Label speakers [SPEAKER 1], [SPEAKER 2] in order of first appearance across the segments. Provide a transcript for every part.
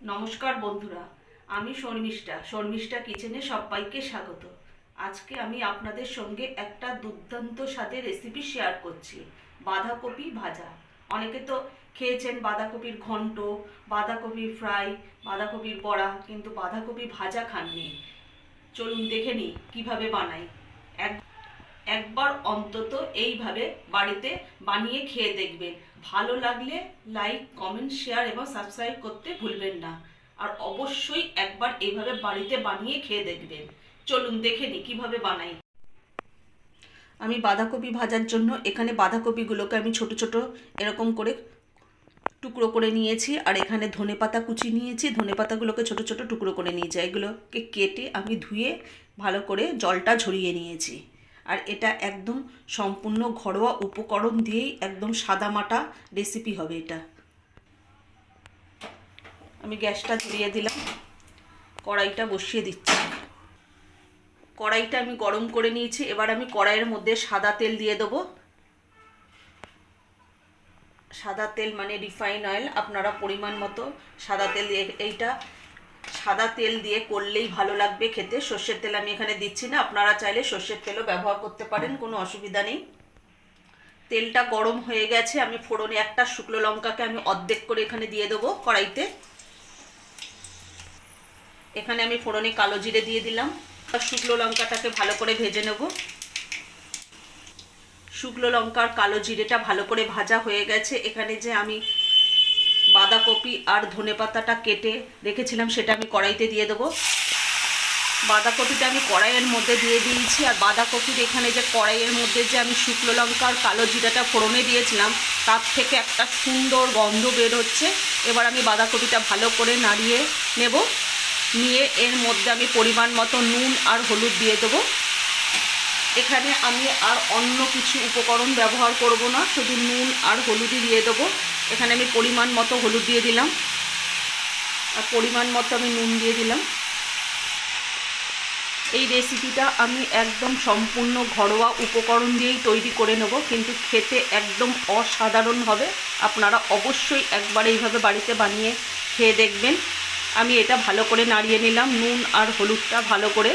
[SPEAKER 1] নমস্কার বন্ধুরা, আমি শর্মিষ্ঠা কিচেনে সবাইকে স্বাগত। আজকে আমি আপনাদের সঙ্গে একটা দুর্দান্ত স্বাদের রেসিপি শেয়ার করছি, বাঁধাকপি ভাজা। অনেকে তো খেয়েছেন বাঁধাকপির ঘন্ট, বাঁধাকপির ফ্রাই, বাঁধাকপির বড়া, কিন্তু বাঁধাকপি ভাজা খাননি। চলুন দেখে নিই কীভাবে বানাই। একবার অন্তত এইভাবে বাড়িতে বানিয়ে খেয়ে দেখবেন। ভালো লাগলে লাইক, কমেন্ট, শেয়ার এবং সাবস্ক্রাইব করতে ভুলবেন না। আর অবশ্যই একবার এইভাবে বাড়িতে বানিয়ে খেয়ে দেখবেন। চলুন দেখে নিই কীভাবে বানাই। আমি বাঁধাকপি ভাজার জন্য এখানে বাঁধাকপিগুলোকে আমি ছোট ছোট এরকম করে টুকরো করে নিয়েছি। আর এখানে ধনেপাতা কুচি নিয়েছি, ধনেপাতাগুলোকে ছোট ছোট টুকরো করে নিয়েছি। এগুলোকে কেটে আমি ধুয়ে ভালো করে জলটা ঝরিয়ে নিয়েছি। আর এটা একদম সম্পূর্ণ ঘরোয়া উপকরণ দিয়েই একদম সাদামাটা রেসিপি হবে এটা। আমি গ্যাসটা ধরিয়ে দিলাম, কড়াইটা বসিয়ে দিচ্ছি। কড়াইটা আমি গরম করে নিয়েছি। এবার আমি কড়াইয়ের মধ্যে সাদা তেল দিয়ে দেবো। সাদা তেল মানে রিফাইন অয়েল, আপনারা পরিমাণ মতো সাদা তেল দিয়ে, এইটা সাদা তেল দিয়ে করলেই ভালো লাগবে খেতে। সর্ষের তেল আমি এখানে দিচ্ছি না, আপনারা চাইলে সর্ষের তেলও ব্যবহার করতে পারেন, কোনো অসুবিধা নেই। তেলটা গরম হয়ে গেছে। আমি ফোড়নে একটা শুকনো লঙ্কাকে আমি অর্ধেক করে এখানে দিয়ে দেবো কড়াইতে। এখানে আমি ফোড়নে কালো জিরে দিয়ে দিলাম। শুকনো লঙ্কাটাকে ভালো করে ভেজে নেব। শুকনো লঙ্কার কালো জিরেটা ভালো করে ভাজা হয়ে গেছে। এখানে যে আমি বাঁধাকপি আর ধনেপাতাটা কেটে রেখেছিলাম সেটা আমি কড়াইতে দিয়ে দেবো। বাঁধাকপিটা আমি কড়াইয়ের মধ্যে দিয়ে দিয়েছি। আর বাঁধাকপির এখানে যে কড়াইয়ের মধ্যে যে আমি শুকনো লঙ্কার কালো জিরাটা ফোড়নে দিয়েছিলাম, তার থেকে একটা সুন্দর গন্ধ বের হচ্ছে। এবার আমি বাঁধাকপিটা ভালো করে নাড়িয়ে নেব। নিয়ে এর মধ্যে আমি পরিমাণ মতো নুন আর হলুদ দিয়ে দেবো। এখানে আমি আর অন্য কিছু উপকরণ ব্যবহার করব না, শুধু নুন আর হলুদই দিয়ে দেবো। এখানে আমি পরিমাণ মতো হলুদ দিয়ে দিলাম আর পরিমাণ মতো আমি নুন দিয়ে দিলাম। এই রেসিপিটা আমি একদম সম্পূর্ণ ঘরোয়া উপকরণ দিয়েই তৈরি করে নেব, কিন্তু খেতে একদম অসাধারণ হবে। আপনারা অবশ্যই একবার এইভাবে বাড়িতে বানিয়ে খেয়ে দেখবেন। আমি এটা ভালো করে নাড়িয়ে নিলাম, নুন আর হলুদটা ভালো করে।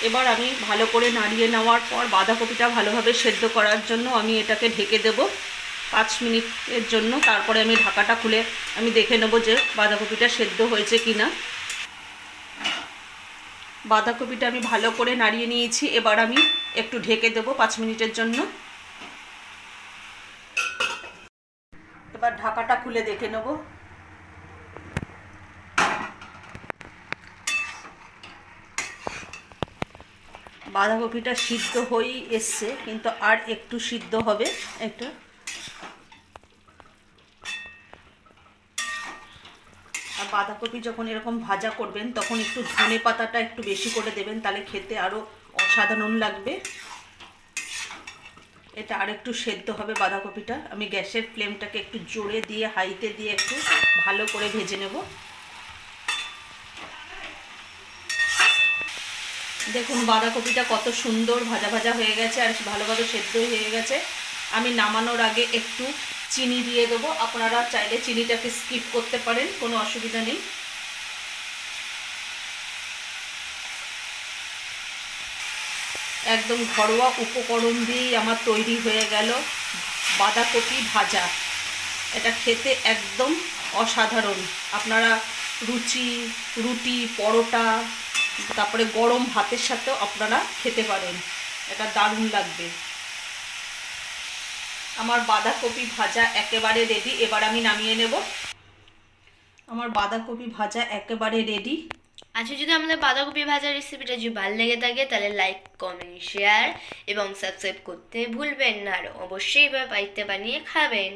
[SPEAKER 1] এবার আমি ভালো করে নাড়িয়ে নেওয়ার পর বাঁধাকপিটা ভালোভাবে সেদ্ধ করার জন্য আমি এটাকে ঢেকে দেব 5 মিনিটের জন্য। তারপরে আমি ঢাকাটা খুলে আমি দেখে নেব যে বাঁধাকপিটা সেদ্ধ হয়েছে কিনা। বাঁধাকপিটা আমি ভালো করে নাড়িয়ে নিয়েছি। এবার আমি একটু ঢেকে দেব 5 মিনিটের জন্য। এবার ঢাকাটা খুলে দেখে নেব। বাঁধাকপিটা সিদ্ধ হয়েই এসছে, কিন্তু আর একটু সিদ্ধ হবে এটা। আর বাঁধাকপি যখন এরকম ভাজা করবেন তখন একটু ধনে পাতাটা একটু বেশি করে দেবেন, তাহলে খেতে আরও অসাধারণ লাগবে। এটা আর একটু সেদ্ধ হবে বাঁধাকপিটা। আমি গ্যাসের ফ্লেমটাকে একটু জোরে দিয়ে হাইতে দিয়ে একটু ভালো করে ভেজে নেব। দেখুন বাঁধাকপিটা কত সুন্দর ভাজা ভাজা হয়ে গেছে আর ভালোভাবে সেদ্ধ হয়ে গেছে। আমি নামানোর আগে একটু চিনি দিয়ে দেবো। আপনারা চাইলে চিনিটাকে স্কিপ করতে পারেন, কোনো অসুবিধা নেই। একদম ঘরোয়া উপকরণ দিয়েই আমার তৈরি হয়ে গেল বাঁধাকপি ভাজা। এটা খেতে একদম অসাধারণ। আপনারা রুটি, পরোটা, তারপরে গরম ভাতের সাথেও আপনারা খেতে পারেন, এটা দারুণ লাগবে। আমার বাঁধাকপি ভাজা একেবারে রেডি। এবার আমি নামিয়ে নেব। আমার বাঁধাকপি ভাজা একেবারে রেডি।
[SPEAKER 2] আচ্ছা, যদি আমাদের বাঁধাকপি ভাজা রেসিপিটা যদি ভালো লেগে থাকে তাহলে লাইক, কমেন্ট, শেয়ার এবং সাবস্ক্রাইব করতে ভুলবেন না। আর অবশ্যই বাড়িতে বানিয়ে খাবেন।